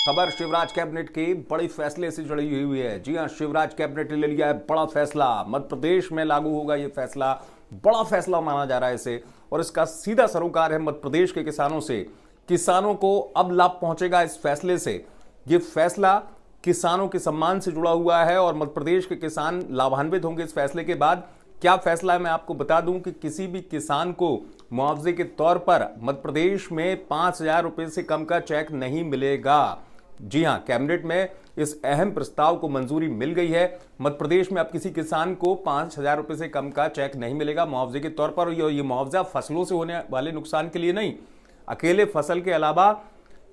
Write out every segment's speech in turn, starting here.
खबर शिवराज कैबिनेट के बड़े फैसले से जुड़ी हुई है। जी हां, शिवराज कैबिनेट ने ले लिया है बड़ा फैसला। मध्य प्रदेश में लागू होगा ये फैसला। बड़ा फैसला माना जा रहा है इसे, और इसका सीधा सरोकार है मध्य प्रदेश के किसानों से। किसानों को अब लाभ पहुंचेगा इस फैसले से। ये फैसला किसानों के सम्मान से जुड़ा हुआ है और मध्य प्रदेश के किसान लाभान्वित होंगे इस फैसले के बाद। क्या फैसला है मैं आपको बता दूं कि किसी भी किसान को मुआवजे के तौर पर मध्य प्रदेश में 5,000 रुपए से कम का चेक नहीं मिलेगा। जी हां, कैबिनेट में इस अहम प्रस्ताव को मंजूरी मिल गई है। मध्य प्रदेश में अब किसी किसान को 5,000 रुपए से कम का चेक नहीं मिलेगा मुआवजे के तौर पर। ये मुआवजा फसलों से होने वाले नुकसान के लिए नहीं, अकेले फसल के अलावा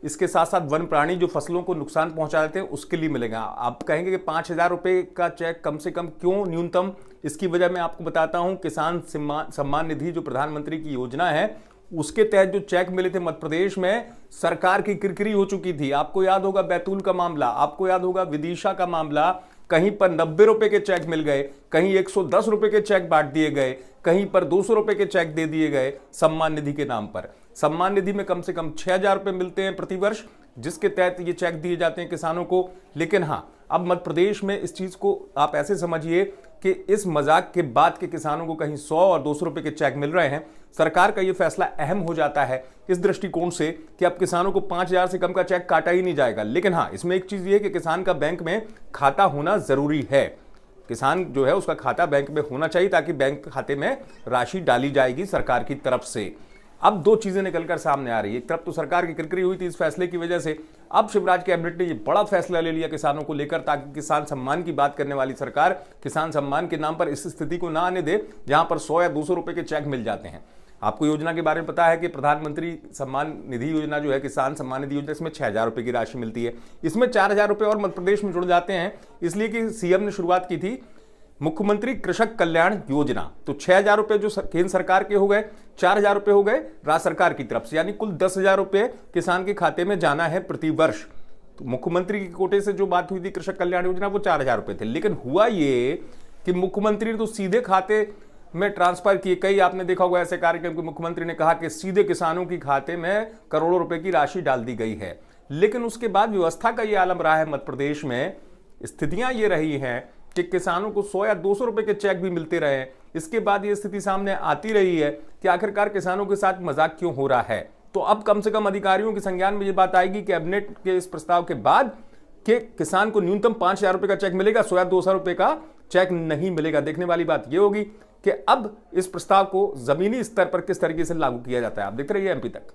इसके साथ साथ वन प्राणी जो फसलों को नुकसान पहुंचा देते हैं उसके लिए मिलेगा। आप कहेंगे कि 5,000 रुपए का चेक कम से कम क्यों न्यूनतम? इसकी वजह मैं आपको बताता हूं। किसान सम्मान निधि जो प्रधानमंत्री की योजना है, उसके तहत जो चेक मिले थे मध्य प्रदेश में, सरकार की किरकिरी हो चुकी थी। आपको याद होगा बैतूल का मामला, आपको याद होगा विदिशा का मामला। कहीं पर 90 रुपए के चेक मिल गए, कहीं 110 रुपए के चेक बांट दिए गए, कहीं पर 200 रुपए के चेक दे दिए गए सम्मान निधि के नाम पर। सम्मान निधि में कम से कम 6,000 रुपए मिलते हैं प्रतिवर्ष, जिसके तहत ये चेक दिए जाते हैं किसानों को। लेकिन हां, अब मध्य प्रदेश में इस चीज को आप ऐसे समझिए कि इस मजाक के बाद के किसानों को कहीं 100 और 200 रुपए के चेक मिल रहे हैं। सरकार का यह फैसला अहम हो जाता है इस दृष्टिकोण से कि अब किसानों को 5,000 से कम का चेक काटा ही नहीं जाएगा। लेकिन हां, इसमें एक चीज ये है कि किसान का बैंक में खाता होना जरूरी है। किसान जो है उसका खाता बैंक में होना चाहिए, ताकि बैंक खाते में राशि डाली जाएगी सरकार की तरफ से। अब दो चीजें निकलकर सामने आ रही है। एक तरफ तो सरकार की किरकिरी हुई थी इस फैसले की वजह से, अब शिवराज कैबिनेट ने ये बड़ा फैसला ले लिया किसानों को लेकर, ताकि किसान सम्मान की बात करने वाली सरकार किसान सम्मान के नाम पर इस स्थिति को ना आने दे जहां पर 100 या 200 रुपए के चेक मिल जाते हैं। आपको योजना के बारे में पता है कि प्रधानमंत्री सम्मान निधि योजना जो है, किसान सम्मान निधि योजना, इसमें 6,000 रुपए की राशि मिलती है। इसमें 4,000 रुपए और मध्य प्रदेश में जुड़ जाते हैं, इसलिए कि सीएम ने शुरुआत की थी मुख्यमंत्री कृषक कल्याण योजना। तो 6,000 रुपए जो केंद्र सरकार के हो गए, 4,000 रुपए हो गए राज्य सरकार की तरफ से, यानी कुल 10,000 रुपए किसान के खाते में जाना है प्रति वर्ष। तो मुख्यमंत्री के कोटे से जो बात हुई थी कृषक कल्याण योजना, वो 4,000 रुपए थे। लेकिन हुआ ये कि मुख्यमंत्री ने तो सीधे खाते में ट्रांसफर किए। कई आपने देखा होगा ऐसे कार्यक्रम कि मुख्यमंत्री ने कहा कि सीधे किसानों के खाते में करोड़ों रुपए की राशि डाल दी गई है। लेकिन उसके बाद व्यवस्था का यह आलम रहा है मध्य प्रदेश में, स्थितियां ये रही हैं कि किसानों को 100 या 200 रुपए के चेक भी मिलते रहे। इसके बाद ये स्थिति सामने आती रही है कि आखिरकार किसानों के साथ मजाक क्यों हो रहा है। तो अब कम से कम अधिकारियों के संज्ञान में ये बात आएगी कैबिनेट के इस प्रस्ताव के बाद कि किसान को न्यूनतम 5,000 रुपए का चेक मिलेगा, 100 या 200 रुपए का चेक नहीं मिलेगा। देखने वाली बात यह होगी कि अब इस प्रस्ताव को जमीनी स्तर पर किस तरीके से लागू किया जाता है। आप देखते रहिए एमपी तक।